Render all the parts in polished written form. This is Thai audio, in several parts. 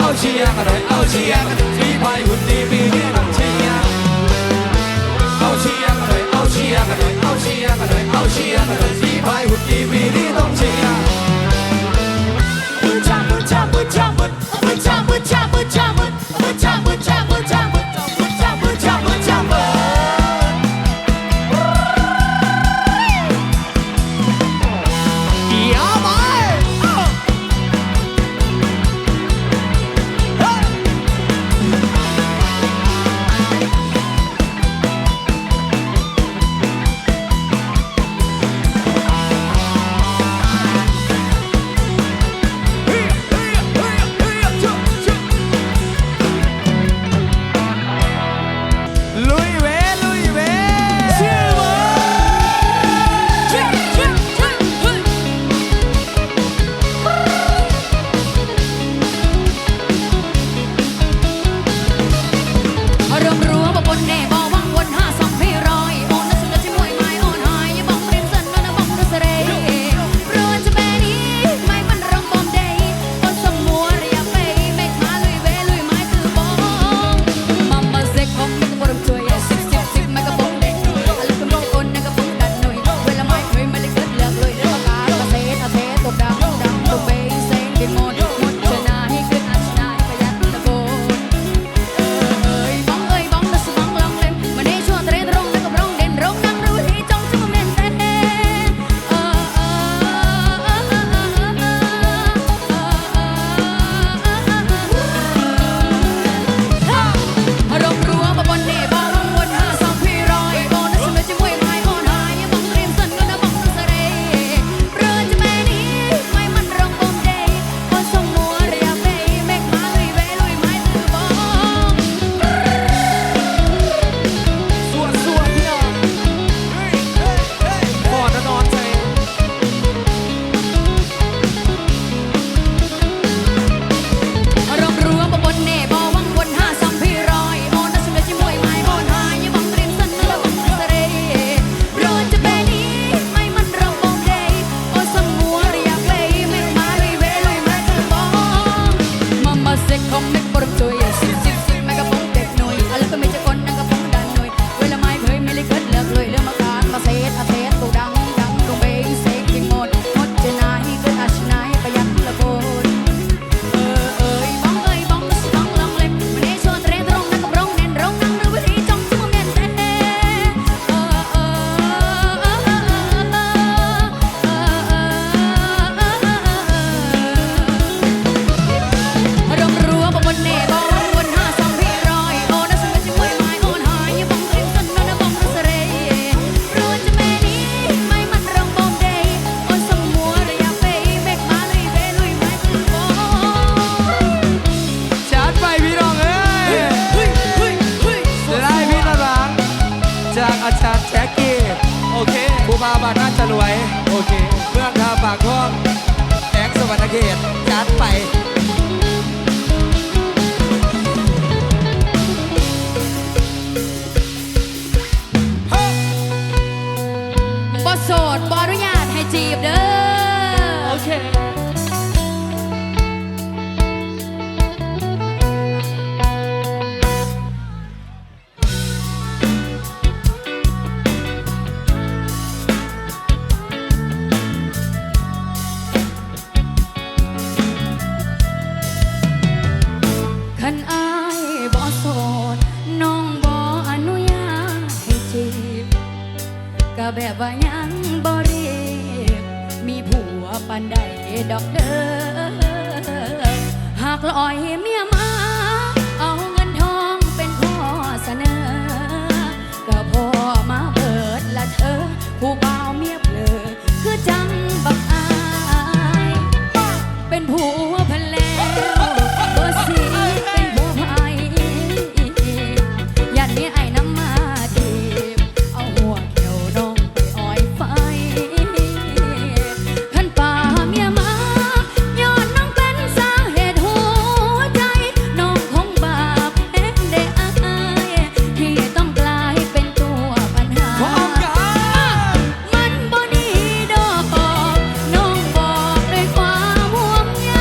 เอาเชียร์กันหน่อยเอาเชียร์กันสีไฟหุ่นดีปีนี้ต้องเชียร์เอาเชียร์กันหน่อยเอาเชียร์กันหน่อยเอาเชียร์กันหน่อยเอาเชียร์กันหน่อยสีไฟหุ่นดีปีนี้ต้องเชียร์มือจ้ามือจ้ามือจ้ามือมือจ้ามือจ้ามือจ้ามือมือจ้ามือจ้ามือจ้ามือมือจ้ามือจ้ามือจ้ามือมาบ้านน่าจะรวยโอเคเมืองท่าปากท่องแขงสวรรณเขตจัดไปบ่โสดบ่อนุญาตให้จีบเด้อโอเคคันอายบ่โสดน้องบ่อนุญาตให้จีบก็แบบว่ายังบ่รีบมีผัวปานใดดอกเด้อหากลอยเมียมาเอาเงินทองเป็นข้อเสนอก็พอมาเบิดละเธอผู้บ่าวเมียเผลอคือจังบักอายเป็นผัวพันแล้วบ่สิเป็นผัวไผญาติเมียไอ้น้ำมาดีบเอาหัวเขียวน้องไปอ้อยไฟขันป่าเมียมาย้อนน้องเป็นสาเหตุหัวใจน้องคงบาปแน่ได้อายที่ต้องกลายเป็นตัวปัญหามันบ่ดีดอกน้องบอกด้วยความห่วงใย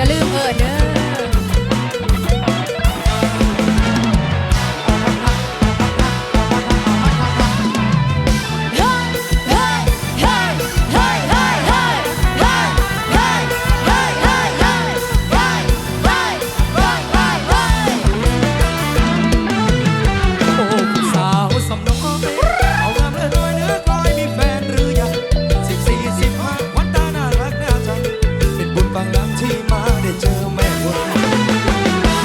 อย่าลืมเอิดเด้อสาวสำน้อยเอางามเลยน้อยเนื้อกลอยมีแฟนหรือยัง14 15วันตาน่ารักน่าจังเป็นบุญบางหลังที่มาได้เจอแม่บุญ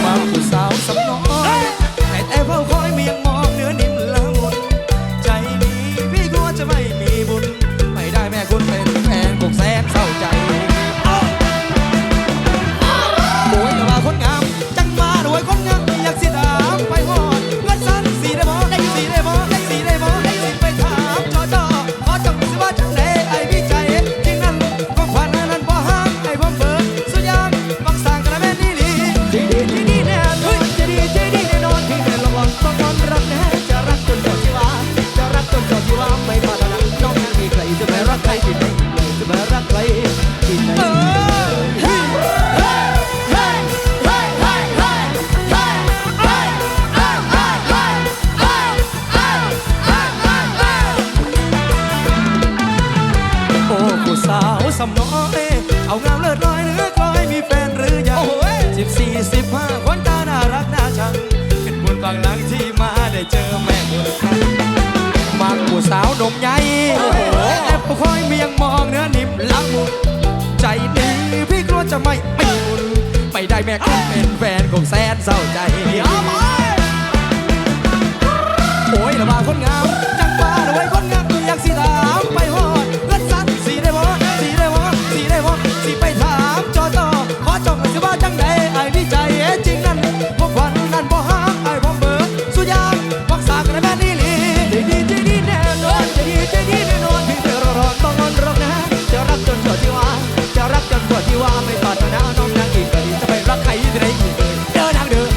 มาผู้สาวสำน้อยแต่เฝ้าคอยเมียงมองเนื้อนิ่มละมุนใจนี้พี่กลัวจะไม่มีบุญไม่ได้แม่คุณเป็นแฟนคงแสนเศร้าใจโอ้ยแต่ว่าคนงามจังมาด้วยคนงามอยากสิถามไปหอดเงินสั้นสีได้บ่สีได้บ่สีได้บ่สิไปถามจอขอจงสิว่าจังไดไอ้พี่ใจจริงนั้นของขวัญนั้นบ่ห้ามไอ้ผมเบิกสุดยางบางสร้างกระแม่นี่ลีที่ดีแน่นอนจะดีแน่นอนที่แม่ลองต้องนอนรักแน่จะรักจนจบชีวาจะรักจนจบชีวาไม่ปรารถนาน้องนั้นมีใครจะไม่รักใครที่ไหนเลยจะไม่รักใครที่ไหนโอ้ผู้สาวสำน้อยเอางามเลิศลอยเนื้อกลอยมีแฟนหรือยัง14 15คนตาน่ารักน่าชังเป็นบุญบางหลังที่มาได้เจอแม่บุญมาผู้สาวดมใหญ่แอบคอยเมียงมองเนื้อนิ่มละมุนใจนี้พี่กลัวจะไม่บุญไม่ได้แม่คุณเป็นแฟนคงแสนเศร้าใจโอ้ยละว่าคนงามจังว่าด้วยคนงามอยากสิถามไปหอดเงินสั้นสีได้บ่สิไปถามจอขอจงสิว่าจังใดไอ้พี่ใจจริงนั้นพวกวันนั้นบ่ฮักไอ้ผมเบิกสุดยางวักสากระแม่นี่ลีดีแน่นอนจะดีแน่นอนพี่เธอรอต้องนอนรอกนะจะรักจนกว่าที่ว่าจะรักจนกว่าที่ว่าไม่ปรารถนาน้องนางอีกก็ดีจะไปรักใครที่ไหนอีกเลยเดินทางเดิน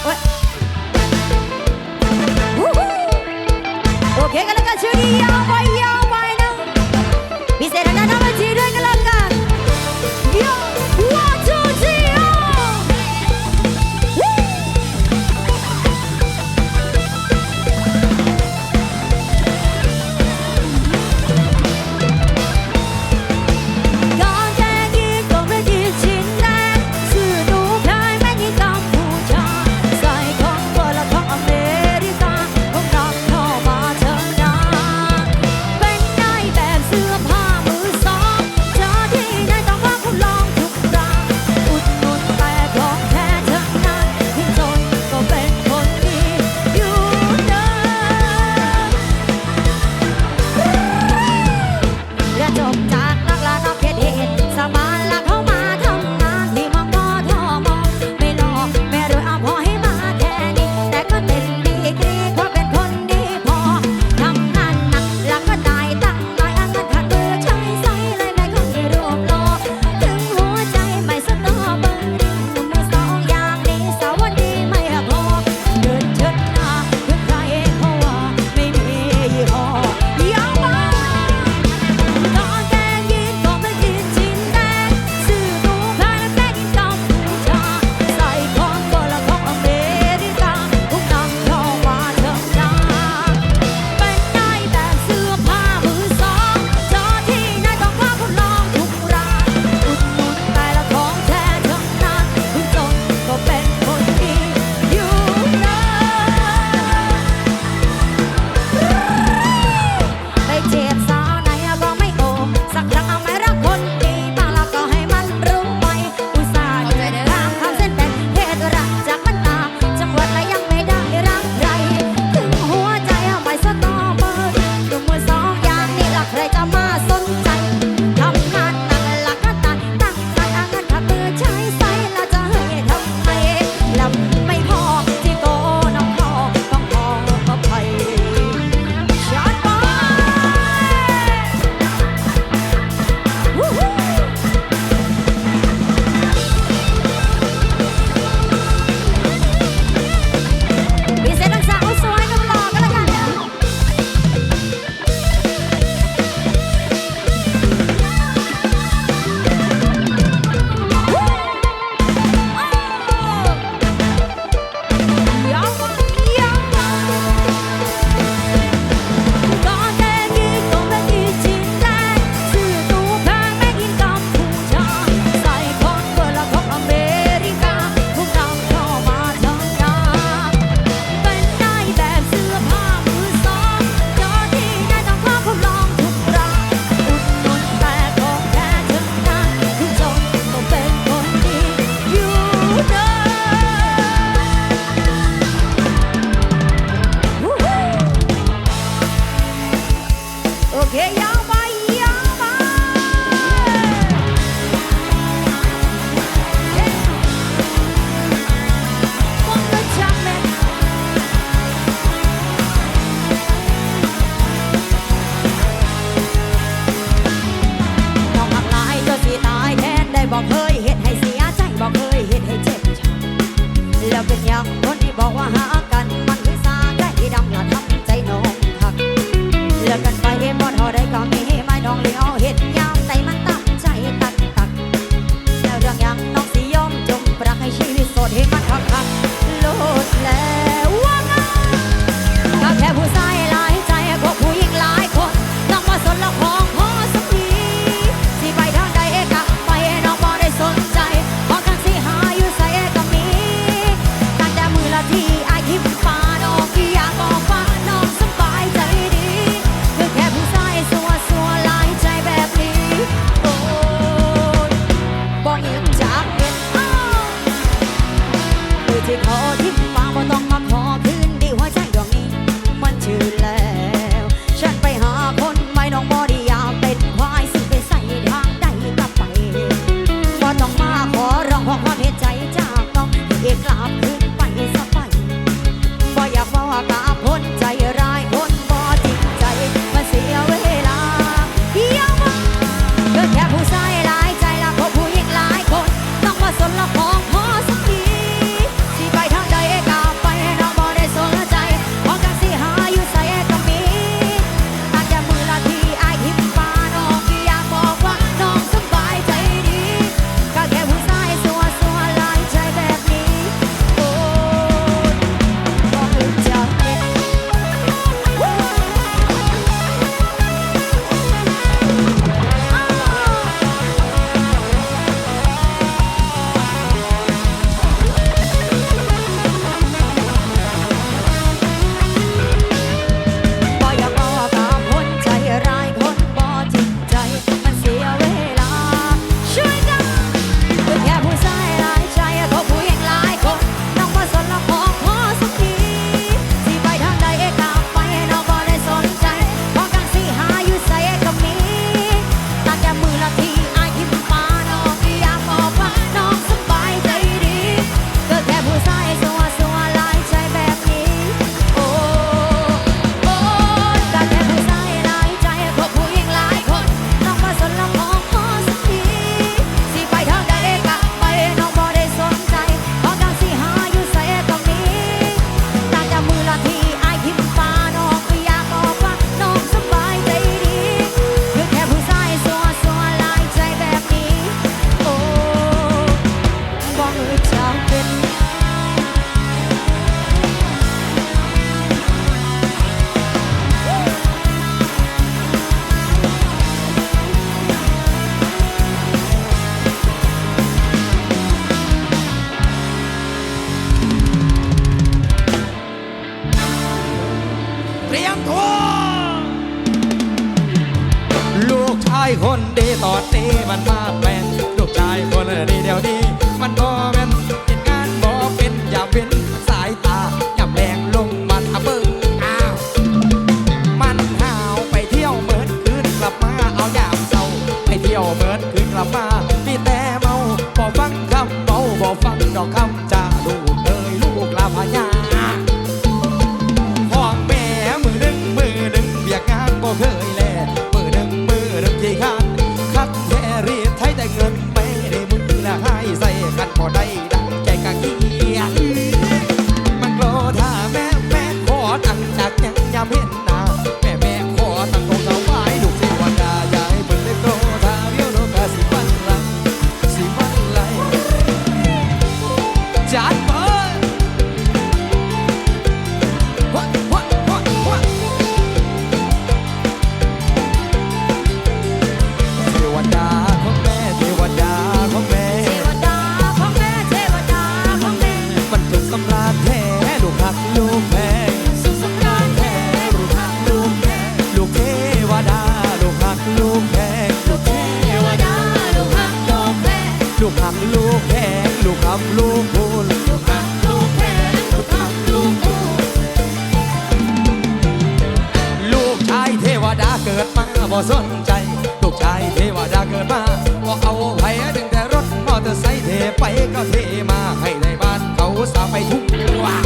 โอ๊ยวู้ฮู้โอเคกันแล้วกันช่วงนี้ยาวไปนะพิเศษนะน้องจีด้วยกันแล้วกันโย่ one two three คือแค่ผู้ชายสัวสัวหลายใจแบบนี้ โถลูกชายคนดีตอนนี้มันมาแฟนลูกชายคนดีเดี๋ยวนี้มันบ่เป็นเห็นงานบ่เป็นอย่าเป็นสายตาอย่าแรงลงมันเบิ่งอ้าวมันหาวไปเที่ยวเหมือนคืนกลับมาเอายามเศร้าไปเที่ยวเหมือนคืนกลับมามีแต่เมาบ่ฟังคำเมาบ่ฟังดอกคำจ้าลูกเอ้ยลูกลาพญาห้องแม่มือหนึ่งเบียกงานบ่เคยแลมือหนึ่งที่ขาดคัดแค่รีดไทยแต่เงินไม่ได้มือละให้ใส่กันบ่ได้ดังใจกะเกียจมันโกรธถ้าแม่ขอตั้งจากยังยามเห็นหน้าแม่ขอตั้งของเขาไว้ลูกเทวดาอย่าให้เพิ่นได้โกรธถ้าเดี๋ยวโลกาสิมันไหลจัดเปิดวะเทวดาของแม่เทวดาของแม่ เทวดาของแม่เทวดาของแม่ มันถูกสำราญแท้ลูกหักลูกแพง สุขสำราญแท้ลูกหักลูกแท้ ลูกเทวดาลูกหักลูกแพง ลูกเทวดาลูกหักลูกแท้ ลูกหักลูกแพงลูกหักลูกพูน ลูกหักลูกแท้ลูกหักลูกคู่ ลูกชายเทวดาเกิดมาบ่สนใจลูกชายเทวดาเกิดมาบ่เอาไผดึงแต่รถมอเตอร์ไซค์เทไปก็เทมาให้ในบ้านเขาสาไปทุกว่า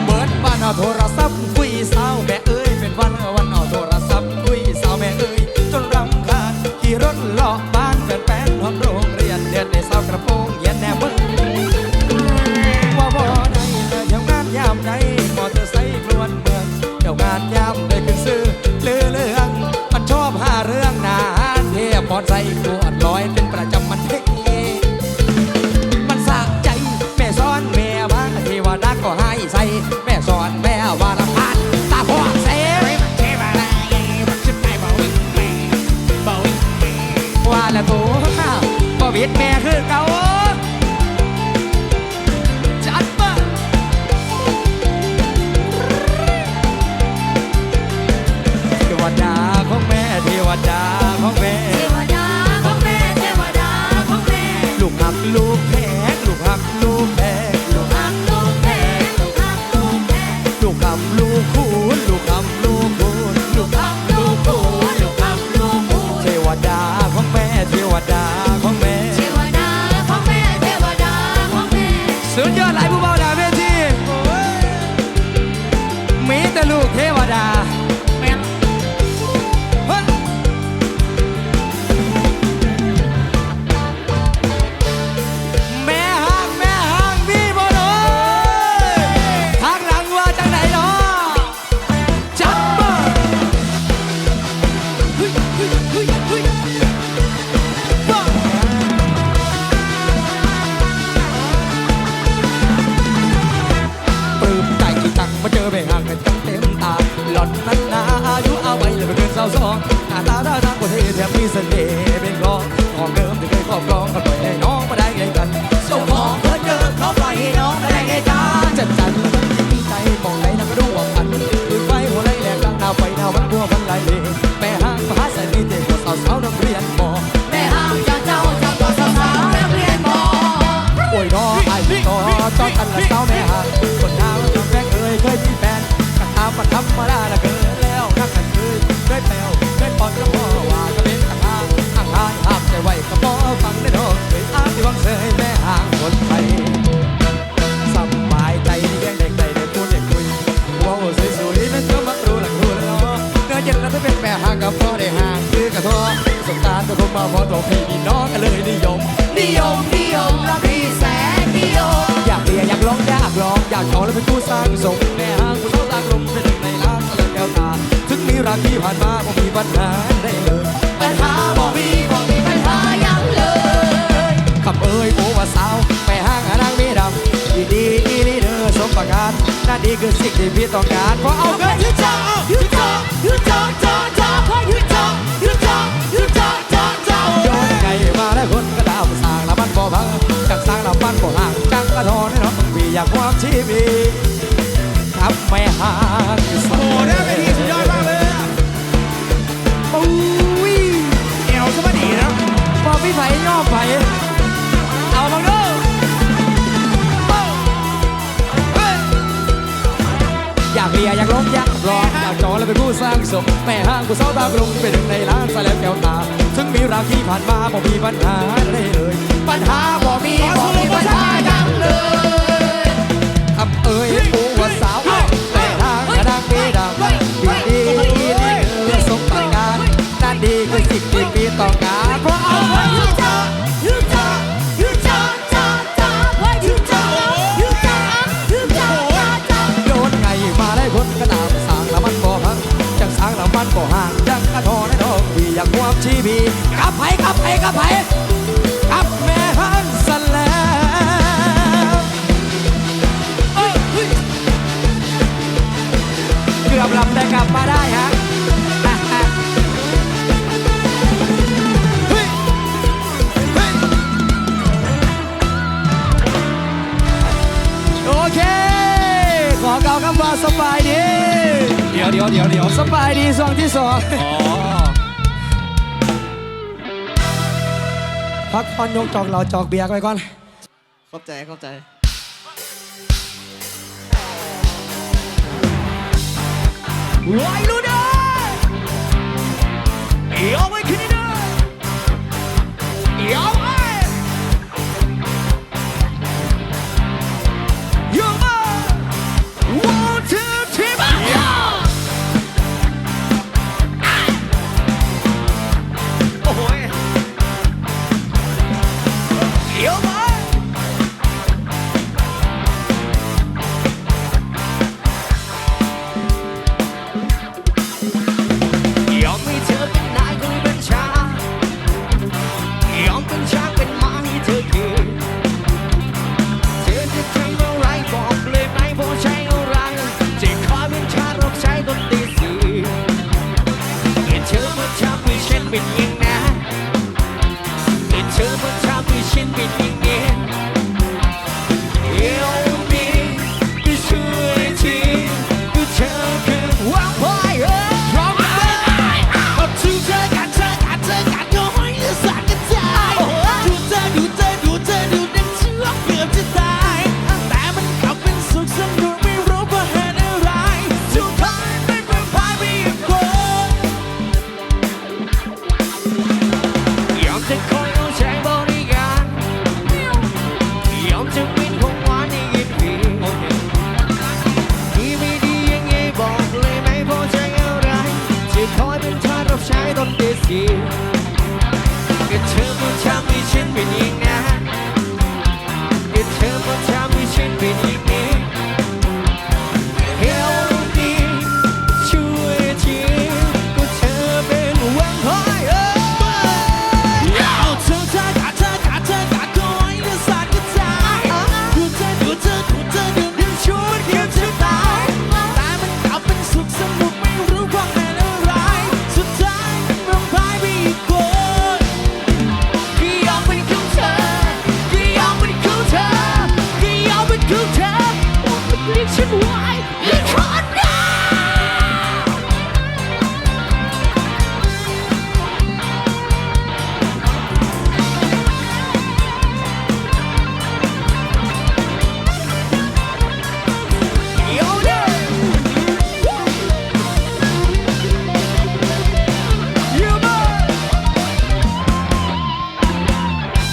เปิดบ้านเอาโทรศัพท์คุยสาวแม่เอ้ยเป็นวันเอาโทรศัพท์คุยสาวแม่เอ้ยจนรำคาญขี่รถเลาะบ้านแฟนๆห้องโรงเรียนเดือนในสาวกระโปรงเย็นแน่มึงว่าบ่ได้เลยเดี๋ยวงานยามใดมอเตอร์ไซค์กลวนเมืองเดี๋ยวงานยามได้ขึ้นซื้อเรื่องมันชอบหาเรื่องนาเทพมอเตอร์ไซค์กลวนลอยเป็นประจำมันเท่มันสะใจแม่สอนแม่บ้างเทวดาก็ให้ใส่แม่สอนแม่วารพันตาพ่อเซ่ว่าแล้วตัวบ่บิดแม่คือเก่าจัดมาเทวดาของแม่เทวดาของแม่ เทวดาของแม่เทวดาของแม่ ลูกหักลูกแพงลูกหักลูกแพง ลูกหักลูกแท้ลูกหักลูกแท้ ลูกคำลูกคูณลูกคำลูกคูณ ลูกหักลูกคู่ลูกหักลูกคู่ เทวดาของแม่เทวดาของแม่ เทวดาของแม่เทวดาของแม่ สุดยอดหลายผู้เบาดาเวทีมีแต่ลูกเทวดา แม่ เฮ้ยแม่ห้างพี่บ่เนาะทางหลังว่าจังไหนเนาะจับมาเฮ้ยบ้าปลื้มใจที่ตั้งมาเจอแม่ห่างกันจังเต็มตาหล่อนนั้นนาอายุเอาไว้เลยเป็นสาวสองหน้าตาท่าทางก็เท่แถมมีเสน่ห์เป็นกลองของเดิมที่เคยครอบครองก็ปล่อยให้น้องมาได้ไงกันเจ้าของเธอเดิมเขาปล่อยให้น้องมาได้ไงกันจัดจันแล้วมันจริงใจมองไหนนะก็ดูว่าพันคือไฟหัวไหลแหลกกลางหน้าไฟหน้ามันพัวพันไหลเลยแม่ห้างมหาเสน่ห์เด็กกว่าสาวนักเรียนมอ แม่ห้ามจากเจ้าจากตัวสาวๆนักเรียนมอ โอ้ยน้อไอ้ต่อจอดกันละสาวแม่ห่างคนหน้ามันทำแฟนเคยมีแฟนกันตามมาทำมาได้ละเกินแล้วนักกันเคยแปลวเคยปอนกับพ่อว่าก็เป็นทางห่างห้ามใจไว้กับพ่อฟังได้ดอกเคยอ้างที่วังเสยแม่ห่างคนไทยสบายใจที่ยังเด็กได้พูดได้คุยว้าวสวยๆนั่นก็มักรู้หลังรู้แล้วเนื้อเย็นแล้วถ้าเป็นแม่ห่างกับพ่อได้ห่างคือกระท้อสงการก็คงมาพอตัวพี่น้องกันเลยนิยมรักพี่แสนนิยม อยากเรียนอยากร้องอยากลองอยากขอแล้วเป็นผู้สร้างสมแม่ห้างผู้เท่าตากลมเป็นหนึ่งในล้านตะลึงแก้วตาถึงมีรักที่ผ่านมาบ่มีปัญหาได้เลย ปัญหาบ่มีปัญหายังเลย คำเอ้ยโอ้ว่าสาวแม่ห้างหานางมีดำดีดีดีเด้อสมประการนั่นดีคือสิ่งที่พี่ต้องการเพราะเอาเงินยืดจอกย้อนไงมาแล้วคนก็ดาวสร้างละมันบ่พังจังสร้างละมันบ่ห่างจังกระทอนให้น้องมึงพี่อยากความชีวิตหา กับแม่หางโอ้ได้เป็นที่สุดยอดมากเลยปุ้ยเอวสมัยดีนะพอพี่ไผ่ย่อไผ่เอาลองดูอยากเลียอยากล้มอยากรออยากจอและเป็นผู้สร้างสมแม่ห้างผู้เศร้าตากรุงเป็นหนึ่งในล้านสายแล้วแก้วตาซึ่งมีรักที่ผ่านมาบ่มีปัญหาได้เลยปัญหาบ่มีปัญหาดังเลยครับเอ้ยผู้ว่าสาวแม่ห้างกระดังปีดำดีดีเรื่องสมประการนั่นดีคือสิ่งที่ปีต้องการเพราะเอาไว้คนกระดาษสร้างแล้วมันบ่พังจังสร้างแล้วมันบ่ห่างจังกระทอในดอกที่อยากควบชีพีกับไผ่กับแม่ฮันสแล้วเกือบหลับแต่กลับมาได้ฮะโอเคขอเก่าคำว่าสบายดีเดี๋ยวสบายดีช่วงที่สองพักผ่อนยกจอกเราจอกเบียร์ไปก่อนขอบใจไว้รู้เด้อยอมไว้คืนนี้เด้อยอมไว้ยอมไว้one two three โอ้ยยอมไว้ยอมให้เธอเป็นนายคนเป็นชายอมเป็นช้างเป็นม้าให้เธอขี่เธอจะใช้อะไรบอกเลยไหมพอใช้อะไรจะคอยเป็นชารับใช้ตอนตีสี่เห็นเธอเมื่อเช้ามีฉันเป็นยังไงเห็นเธอเมื่อเช้ามีฉันเป็นยังไงเดี๋ยวนี้ก็ช่วยทีก็เธอคือวางไว้ร้องไปเอาถึงเธอกันก็ให้สั่นกันใจดูเธอนั่งเชื่อเกือบจะตายแต่มันกลับเป็นสุขสนุกไม่รู้ว่าเหตุอะไรสุดท้ายไม่เป็นพายไปอีกคนยอมจะคอยเอาใจบริการยอมจะเป็นของหวานให้ยินดีดีไม่ดียังไงบอกเลยไม่พอใจอะไรจะคอยเป็นทาสรับใช้ตอนตีสี่ก็เธอมาทำให้ฉันเป็นอย่างนั้นก็เธอมาทำให้ฉันเป็นอย่างนี้ Help me ช่วยทีก็เธอเป็นวันพายเอาเธอกัดก็ให้เธอสั่นกระจายดูเธอดึงช่วยเดียวจะตายแต่มันกลับเป็นสุขสนุกไม่รู้ว่าเป็นอะไรสุดท้ายมันพายไปอีกคนก็ยอมเป็นของเธอก็ยอมเป็นของเธอก็ยอมเป็นของเธอเรียกฉันว่าอีกคนเดียวโยเด้ยูโบ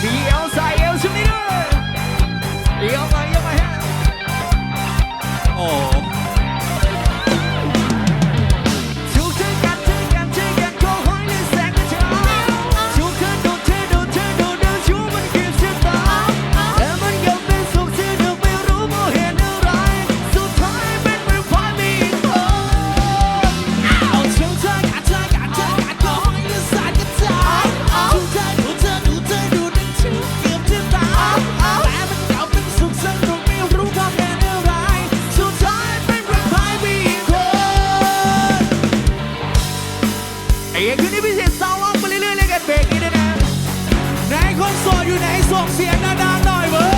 เดี๋ยวใส่เอวชุดนี้ด้วยเดี๋ยวมาฮะโอ้ทุกเธอกันขอให้ได้แสงกระจายทุกเธอดูชูมันคือชะตาแต่มันก็เป็นสุขสนุกไม่รู้ว่าเหตุอะไรสุดท้ายเป็นเหมือนพายมีอีกคนเอาทุกเธอกันขอให้ได้แสงกระจายทุกเธอดูนั่นชูเกือบจะตายแต่มันก็เป็นสุขสนุกไม่รู้ว่าเหตุอะไรสุดท้ายเป็นเหมือนพายมีอีกคนไอ้คืนนี้พิเศษสาวร้องไปเรื่อยๆเลยกันเบรกนี้ด้วยนะไหนคนโสดอยู่ไหนส่งเสียงดังๆหน่อยเว้ย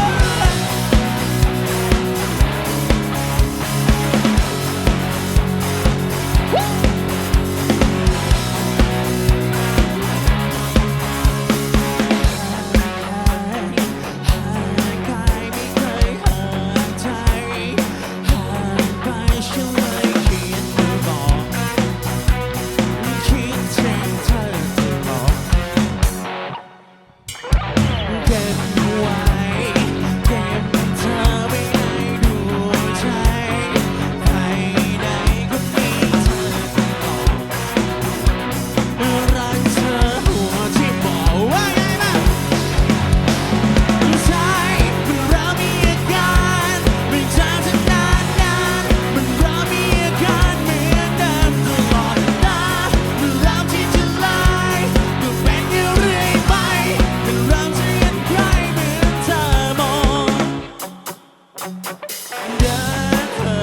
เดินเหิ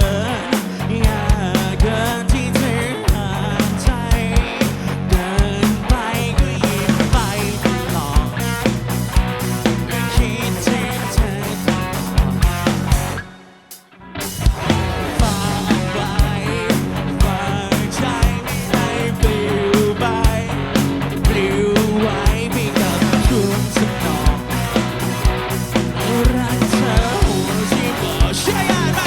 นอยากเกินที่เธอห่างใจเดินไปก็ยิ้มไปตลอดคิดถึงเธอตลอดฝากไว้ฝากใจไม่ให้ปลิวไปปลิวไว้ไปกับช่วงสนองรักเธอหัวที่บอกใช่ไหม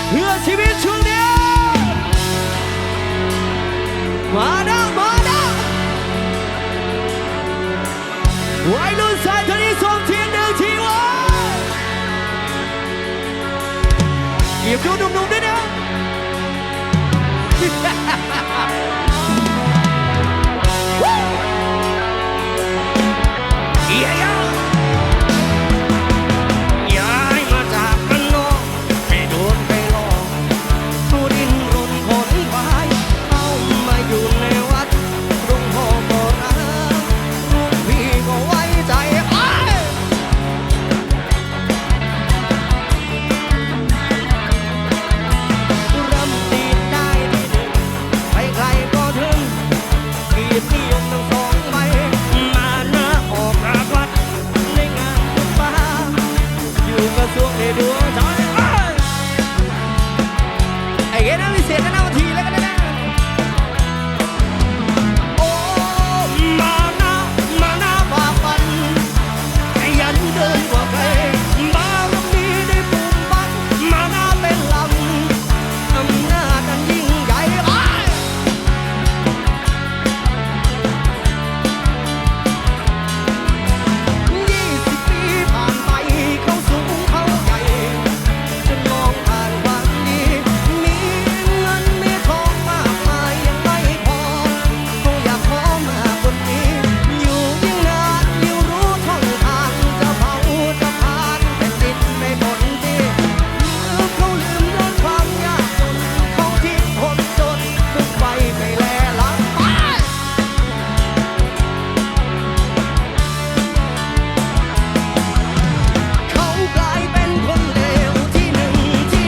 เพื่อชีวิตช่วงนี้มานะวัยรุ่นสายทนี้ส่งทีหนึ่งทีวะเก็บดูหนุ่มๆด้วยนะย้ายมาจากบ้านนอกไม่โดนใครหลอกผู้ดิ้นรนขนควายเข้ามาอยู่ในวัดหลวงพ่อก็รักลูกพี่ก็ไว้ใจรำดีดได้ที่หนึ่งใครๆก็ถึงเกียรตินิยมทั้งสองใบมานะออกจากวัดในงานบุญบาอยู่กระทรวงในดวงใจไอ้เงี้ยนะพิเศษนะนาทีแล้วกันนะโอ้มานะบากบันขยันเดินกว่าใครบารมีได้ปุ่มบังมานะเป็นลำอำนาจอันยิ่งใหญ่20 ปีผ่านไปเขาสูงเขาใหญ่จนมองผ่านความดีมีเงินมีทองมากมายยังไม่พอเขาอยากขอมากกว่านี้อยู่ยิ่งนานยิ่งรู้ช่องทางจะเผาจะผ่านแผ่นดินไม่หมดที่เขาลืมลดความยากจนเขาทิ้งคนจนทุกใบไม่แลหลังเขากลายเป็นคนเลวที่หนึ่งเกี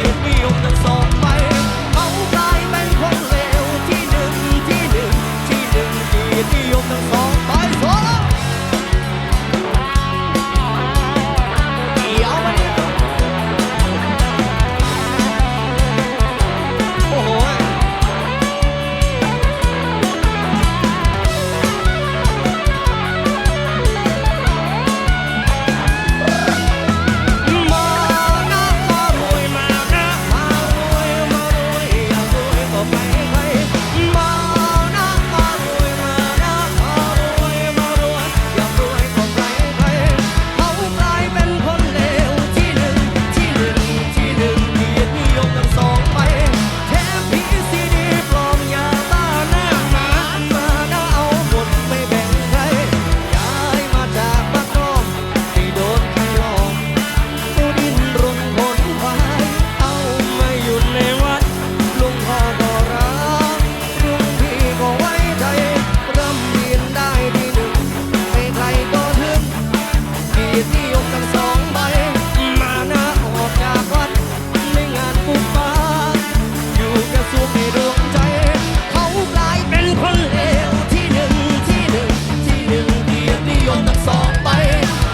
ยรตินิยมทั้งสองใบเขากลายเป็นคนเลวที่หนึ่งเกียรตินิยมทั้งสองใบโซ่เดี๋ยวมาเนี่ยโอ้โหมานะมารวยมานะมารวยอยากรวยก็ไปใครมานะมารวยมานะมารวยอยากรวยก็ไปใครเขากลายเป็นคนเลวที่หนึ่งเกียรตินิยมทั้งสองใบแถมพีซีดีปลอมยาบ้าหน้ามานะเอาหมดไม่แบ่งใครย้ายมาจากบ้านนอกไม่โดนใครหลอกผู้ดิ้นรนขนควายเอามาอยู่ในวัดหลวงพ่อก็รักรุ่นพี่ก็ไว้ใจร่ำเรียนได้ที่หนึ่งใครๆก็ถึงเกียรตินิยมทั้งสองใบมานะออกจากวัดในงานปุบปาอยู่กระทรวงในดวงใจเขากลายเป็นคนเลวที่หนึ่งเกียรตินิยมทั้งสองใบ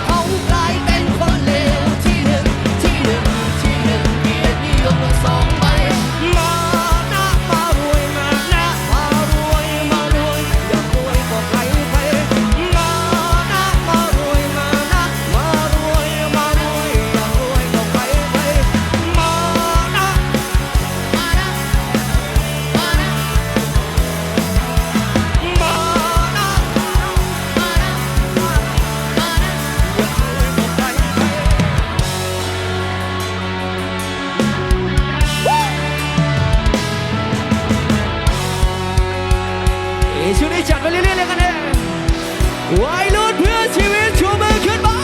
เขากลายเป็นคนเลวที่หนึ่งเกียรตินิยมทั้งสองใบมานะมารวยมานะมารวยอยากรวยก็ใครมานะมารวยมานะมารวยอยากรวยก็ใครมานะช่วงนี้จัดไปเรื่อยๆเลยกันเถอะวัยรุ่นเพื่อชีวิตชูมือขึ้นมา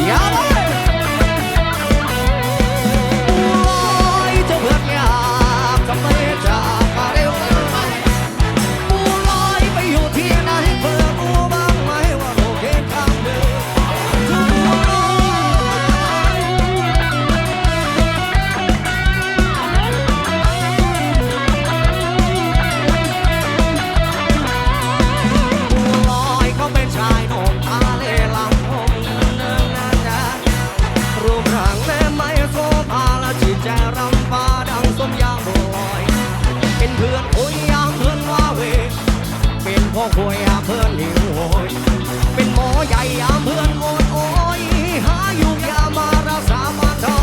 อย่าเลยโอ้ยเจ้าเพื่อนอยากทำไมจากมาเร็วปูลอยไปอยู่ที่ไหนเพื่อรู้บ้างไหมว่าโลกเห็นข้างเดิมทุกคน พ่อคุยยามเพื่อนหิวโหยเป็นหมอใหญ่ยามเพื่อนโอนโอยหาอยู่ยามารักษามาเท่า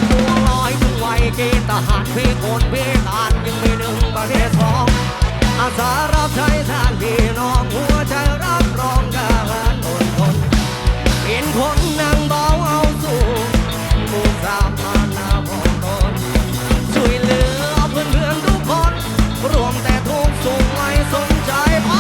บัวลอยถึงวัยเกณฑ์ทหารพี่คนพี่ทานยังมีหนึ่งประเทศสองอาสารับใช้ท่านพี่น้องหัวใจรับรองการอดทนเป็นคนนั่งเบาเอาสู้มูสามมานาพองตนช่วยเหลือเพื่อนๆทุกคนรวมแต่ทุกสุขไม่สนใจไป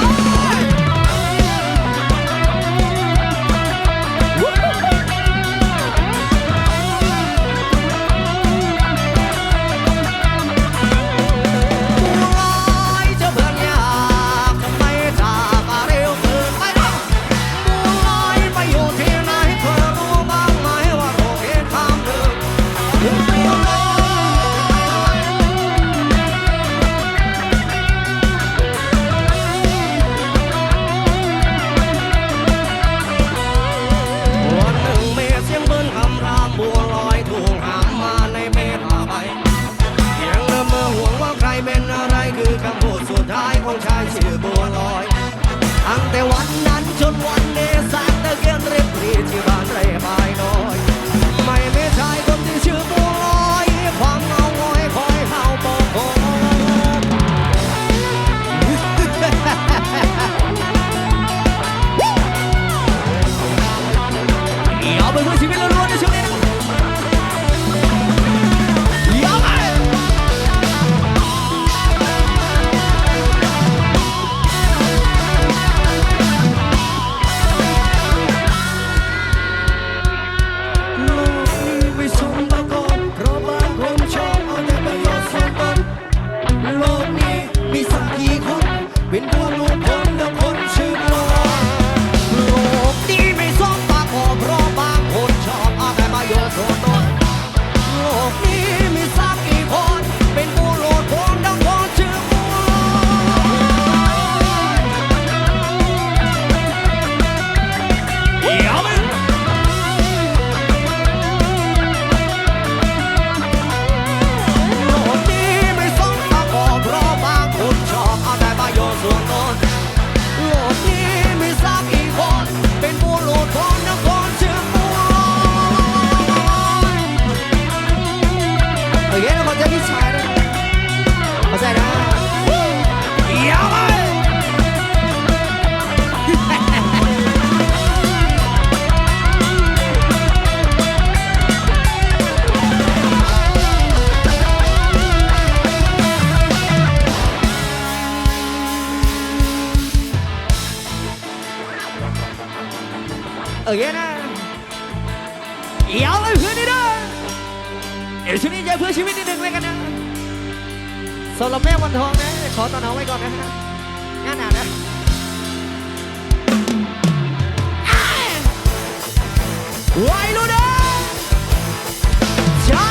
ของชายชื่อบัวลอยตั้งแต่วันนั้นจนวันนี้สากตะเกียนเรียบรีที่บ้านไร่บายน้อยไม่มีชายคนที่ชื่อบัวลอยความเงาง้อยคอยเฮาบอกผมเอาไปเพื่อชีวิตล้วนๆในช่วงนี้เอาไปเป็นตัวลูกคนและคนชื่อโลกนี้ไม่สมปากพอเพราะบางคนชอบเอาแต่มาโยนโซนต้นโลกนี้มีสักกี่คนเป็นผู้โลดคนและคนชื่อบัวเดี๋ยวมันโลกนี้ไม่สมปากพอเพราะบางคนชอบเอาแต่มาโยนส่วนตนโลกนี้มีสักกี่คนเป็นผู้โลดคนและคนชื่อบัวโอเคนะมันจะพิชายนะเข้าใจนะยาวไปโอเคนะยาวเลยเพื่อนนี่นะเดี๋ยวช่วงนี้ใจเพื่อชีวิตนิดนึงเลยกันนะสำหรับแม่วันทองนะขอตอนเอาไว้ก่อนนะงานหนานะไว้รู้นะเจ้า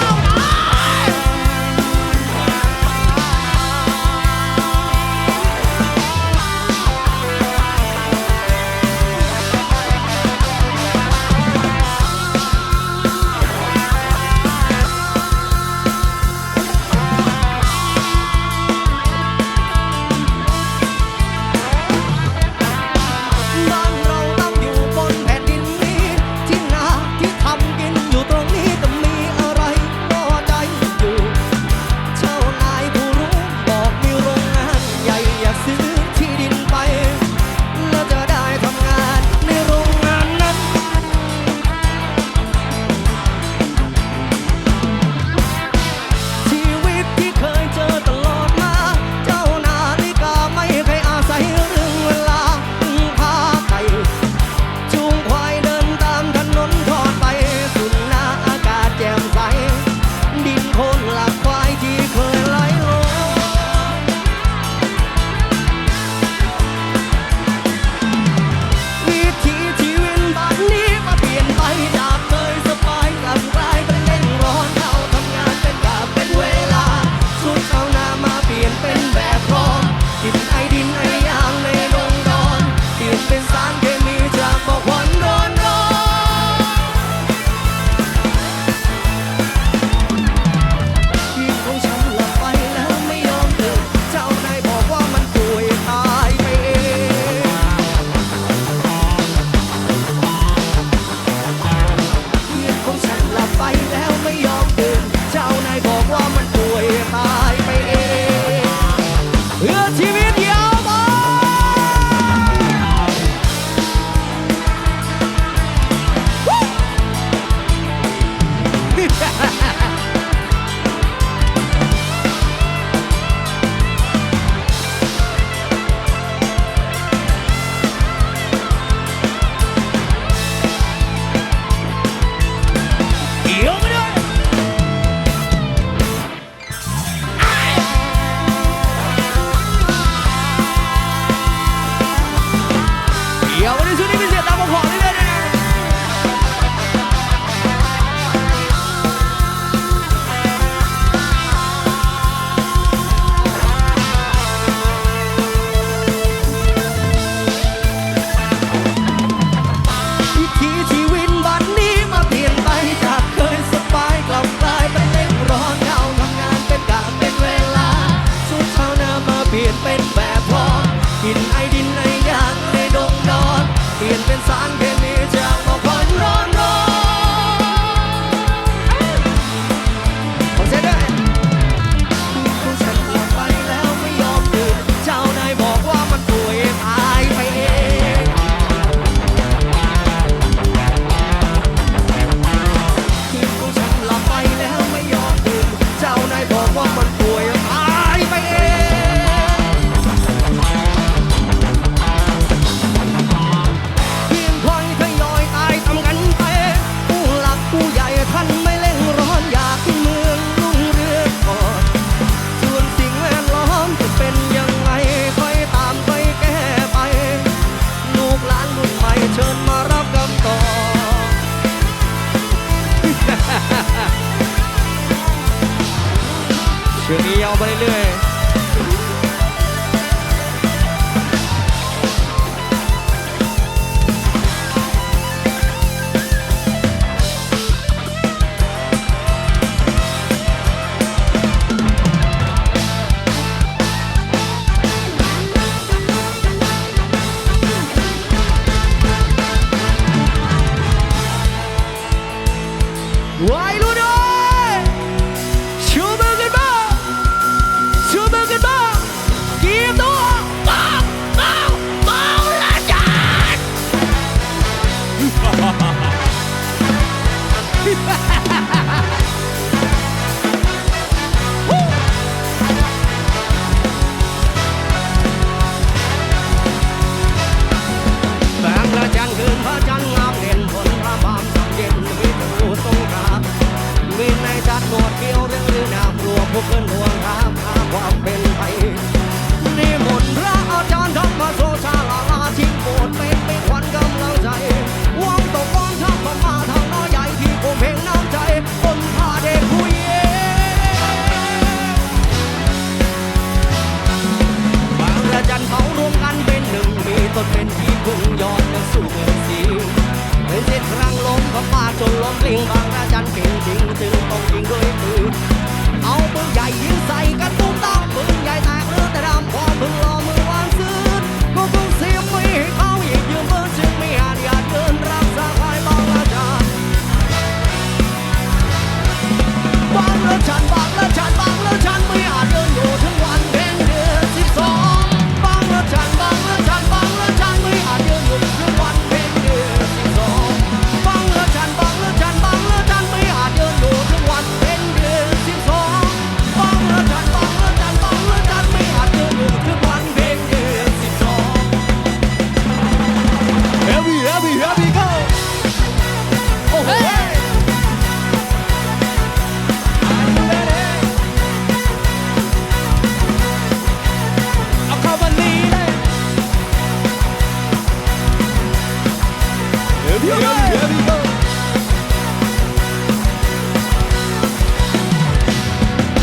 สารเคมีจากหมอกควันร้อนร้อนผมเซ็นด้วยผู้ฉันหลับไปแล้วไม่ยอมตื่นเจ้านายบอกว่ามันป่วยตายไปเองที่ผู้ฉันหลับไปแล้วไม่ยอมตื่นเจ้านายบอกว่ามันป่วยตายไปเองเพียงพลอยทยอยตายทำกันไปผู้หลักผู้ใหญ่ท่านไม่เร่งร้อนอยากให้เมืองรุ่งเรืองก่อนส่วนสิ่งแวดล้อมจะเป็นยังไงค่อยตามค่อยแก้ไปลูกหลานรุ่นใหม่เชิญมารับคำตอบเชื่อนี้ยาวไปเรื่อยวัยรุ่นเอ้ยชูมือขึ้นมาชูมือขึ้นมากีบตัวเบาเบาเบาละจันแสงละจันคืนพระจันทร์งามเด่นบนพระบามสังเย็นมีผู้ทรงกราบมีในจัดหนวดเกี่ยวเรื่องหรือน้ำรวมผู้เกินห่วงถามหาความเป็นไปนิมนต์พระอาจารย์ธรรมโสชาลาลาทิ้งโบสถ์เป็นขวัญกำลังใจวางตกกองทัพมาทางน้อยใหญ่ที่ผมเพ่งน้ำใจคนพาเด็กผู้เย่บางระจันเขารวมกันเป็นหนึ่งมีตนเป็นที่พึ่งยอดและสู้เงินสีเป็นเส้นครั้งล้มพม่าจนล้มกลิ้งบางระจันเก่งจริงจึงต้องยิงด้วยปืนเอาปืนใหญ่ยิงใส่กันตุ้มตั้มปืนใหญ่แตกเลือดแต่ดำพอพึ่งรอมือวางซื้อก็คงเสียไม่ให้เขาหยิบยืมปืนจึงไม่อาจหยาดเกินรักษาใครบางระจันบางระจันบางระจันบางระจันไม่อาจเดินอยู่ถึงวันเพ็ญเดือน12บางระจันบางระจันบางระจันไม่อาจเดินอยู่ถึงวันเพ็ญเดือน12บางระจันบางระจันบางระจันไม่อาจเดินอยู่ถึงวันเพ็ญเดือน12บางระจันบางระจันบางระจันไม่อาจเดินอยู่ถึงวันเพ็ญเดือน12 Heavy heavy heavy go โอ้โหเอาเข้ามานี่เลย Heavy heavy heavy go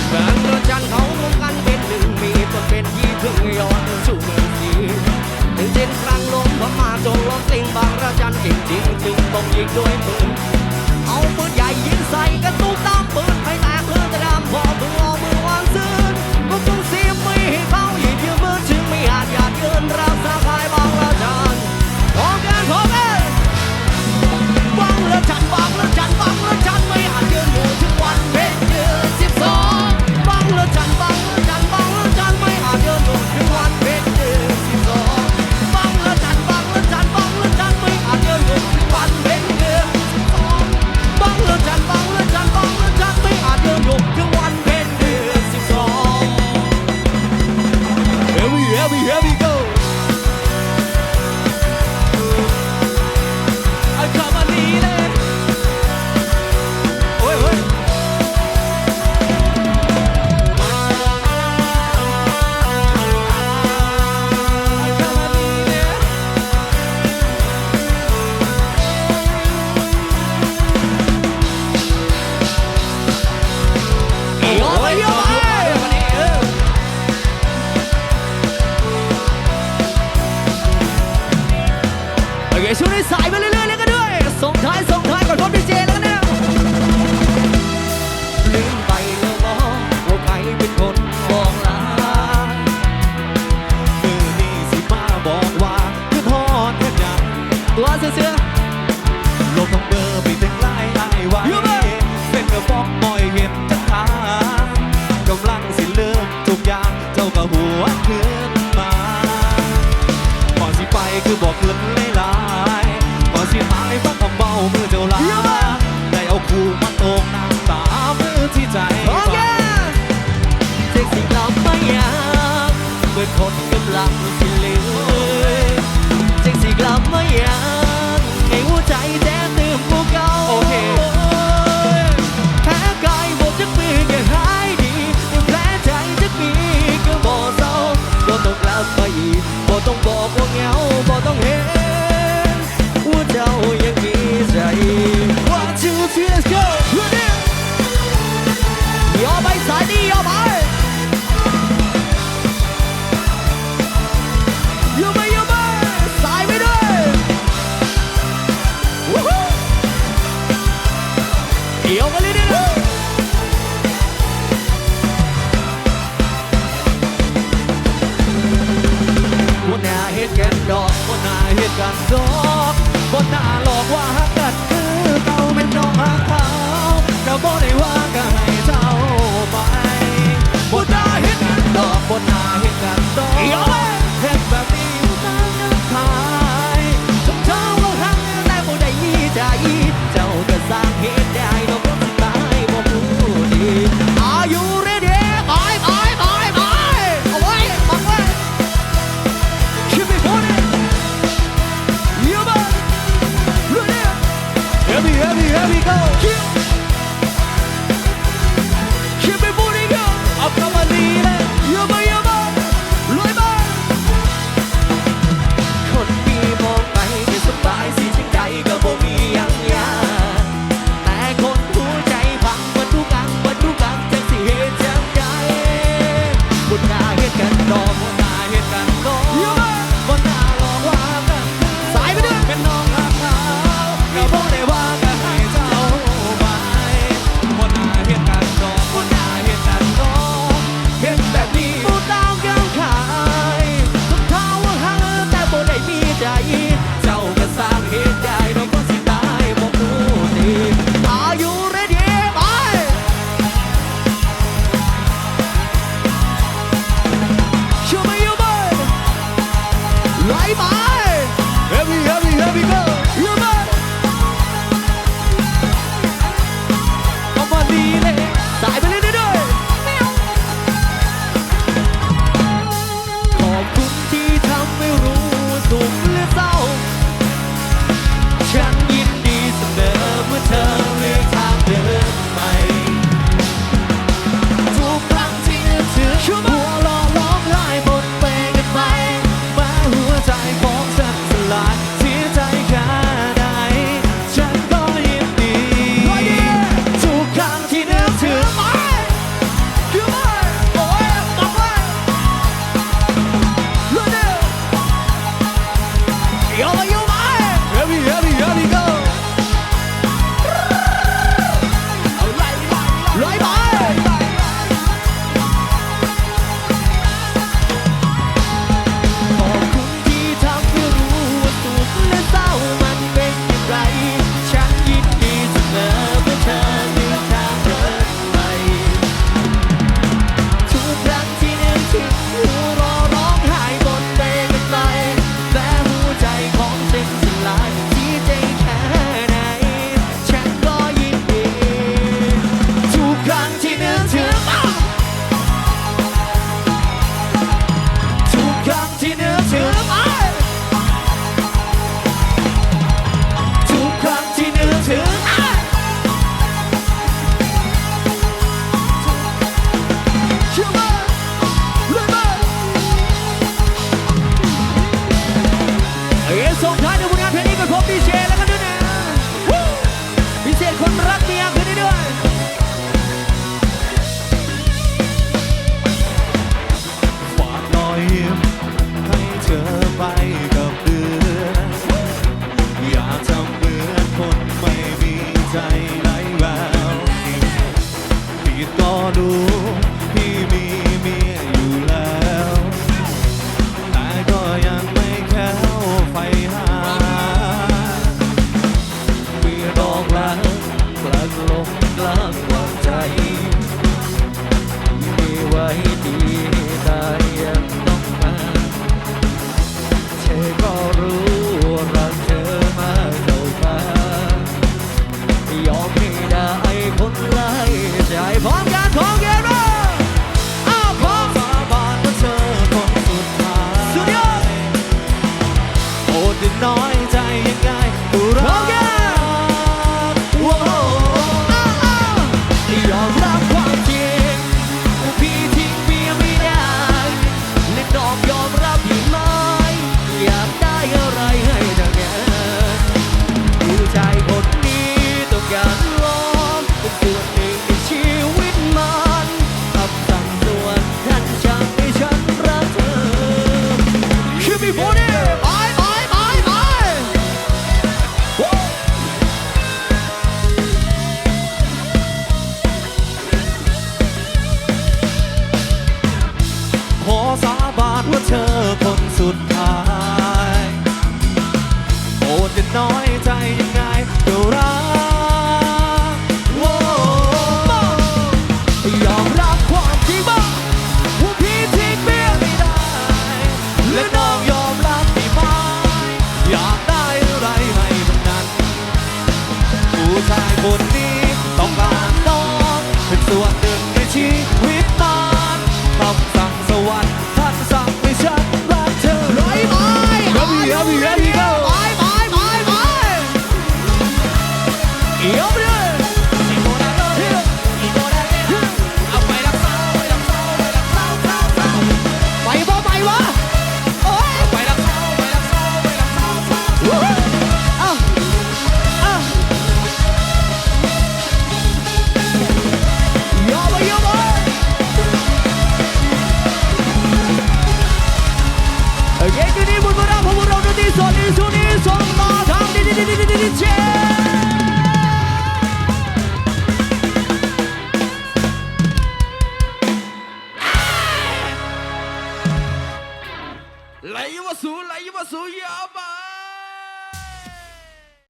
แสงระจันเขารวมกันเป็นหนึ่งมีตนเป็นที่พึ่งยอดสู่เมืองสีถึงเส้นครั้งล้มพม่าจนล้มกลิ้งบางระจันจริงจริงจึงต้องยิงด้วยปืนเอาปืนใหญ่ยิงใส่กันตุ้มตามปืนให้แตกเลือดแต่ดำพอพึ่งเอามือวางซื้อก็ต้องเสียไม่ให้เขาหยิบยืมมือจึงไม่อาจหยาดเยินรักษาใครบางระจันพร้อมกันพร้อมกันบางระจันบางระจันบางระจันไม่อาจยืนอยู่ถึงวันเพ็ญเดือน12บางระจันบางระจันบางระจันไม่อาจยืนอยู่ถึงวันเพ็ญเดือน12บางระจันบางระจันบางระจันไม่อาจยืนอยู่ถึงวันเพ็ญเดือน12บางระจันบางระจันบางระจันไม่อาจยืนอยู่ถึงวันเพ็ญเดือน12 Heavy heavy heavy go เอาเข้ามานี่เลยโอ้ยโอ้ยเอาเข้ามานี่เลยโอ้ยโอ้ยโอเคช่วยให้สายไปเรื่อยๆแล้วกันด้วยส่งท้ายก่อนพบดีเจแล้วกันนะลืมไปแล้วมองว่าใครเป็นคนบอกลามือนี้สิมาบอกว่าคือทอดแทบดังต ตัวเสือ โลกทั้งเบอร์ไปถึงไล่ไอ้ไว้เป็นกระบอกมอยเห็นจังทางกำลังสิเลือกทุกอย่างเจ้าก็หัวขึ้นมาก่อนสิไปคือบอกขึ้นหลายๆก่อนสิหายฟังคำเบามือเจ้าลาได้เอาคู่มาตรงน้ำตามือที่ใจ โอเคเซ็กซี่กลับมายังเมื่อคนกำลังสิลืมเซ็กซี่กลับมายังให้หัวใจแท้ตื่นพวกเก่า โอเค แพ้กายบอกจะปีก็หายดียังแผลใจจะมีก็บอกเศร้าบ่ต้องกลับมาอีกบ่ต้องบอกว่าเหงาบ่ต้องเห็นว่าเจ้ายังมีใจ One two three let's go ย่อไปสายนี้ย่อไปย่อไปสายไปด้วยวู้ฮู้ย่อมาเลยดิบ่น่าเฮ็ดกันดอกบ่น่าเฮ็ดกันดอกบ่น่าหลอกว่าฮักกันคือเก่าเป็นน้องฮักเขาก็บ่ได้ว่าก็ให้เจ้าไปบ่น่าเฮ็ดกันดอกบ่น่าเฮ็ดกันดอกเฮ็ดแบบนี้บ่น่าขายทุกเจ้าว่าฮักแต่บ่ได้มีใจเจ้าก็สร้างเหตุได้ดอกบ่สิตายบ่รู้ดี Are you ready ไปเอาไว้ปักไว้ Keep it going You man Ready Heavy go Keep it moving go เอาเข้ามาดีเลยเยอะมากรวยมากคนดีมองไปก็สบายสิจังใดก็บ่มีหยังยากแต่คนหัวใจพังบ่ทุกอังจังสิเฮ็ดจังใดบ่น่าเฮ็ดกันดอกบ่น่าเฮ็ดกันดอกบ่น่าหลอกว่ากันสายไปด้วย เป็นน้องรักเขาก็บ่ได้ว่าก็ให้เจ้าไปบ่น่าเฮ็ดกันดอกบ่น่าเฮ็ดกันดอกเฮ็ดแบบนี้ บ่ต้องการขายทุกเท้าว่าหักแต่บ่ได้มีใจเจ้าก็สร้างเหตุได้ดอกบ่สิตายบ่รู้ดี Are you ready ไปช่วยมาอยู่บ้านไหลไป Heavy go อยู่บ้านเอามาดีเลยสายไปเลยด้วยขอบคุณที่ทำให้รู้ว่าสุขหรือเศร้า ฉันยินดีเสมอเมื่อเธอเลือกทางเดินใหม่ทุกครั้งที่นึกถึงหัวเราะร้องไห้บนเปกันไปแม้หัวใจของฉันสลายเสียใจแค่ไหนฉันก็ยินดีทุกครั้งที่นึกถึงคือไม่โอ้ยกลับไปลุยเดียวอยู่ไหม Heavy go ร้อยใบขอบคุณที่ทำให้รู้ว่าสุขและเศร้ามันเป็นอย่างไร ฉันยินดีเสมอเมื่อเธอเลือกทางเดินไปทุกครั้งที่นึกถึงหัวเราะร้องไห้บนเปกันไปแม้หัวใจของฉันสลายเสียใจแค่ไหนฉันก็ยินดีทุกครั้งที่นึกถึงทุกครั้งที่นึกถึงทุกครั้งที่นึกถึงเชื่อมั้ยเลยมั้ยส่งท้ายในผลงานเพลงนี้กับผมดีเจแล้วกันด้วยนะพิเศษคนรักเมียคืนนี้ด้วย ฝากรอยยิ้มให้เธอไปกับเดือนอย่าทำเหมือนคนไม่มีใจไหลแววพี่ก็ดูพี่มีเมียอยู่แล้วแต่ก็ยังไม่แค่วไฟหา จะน้อยใจยังไงก็รัก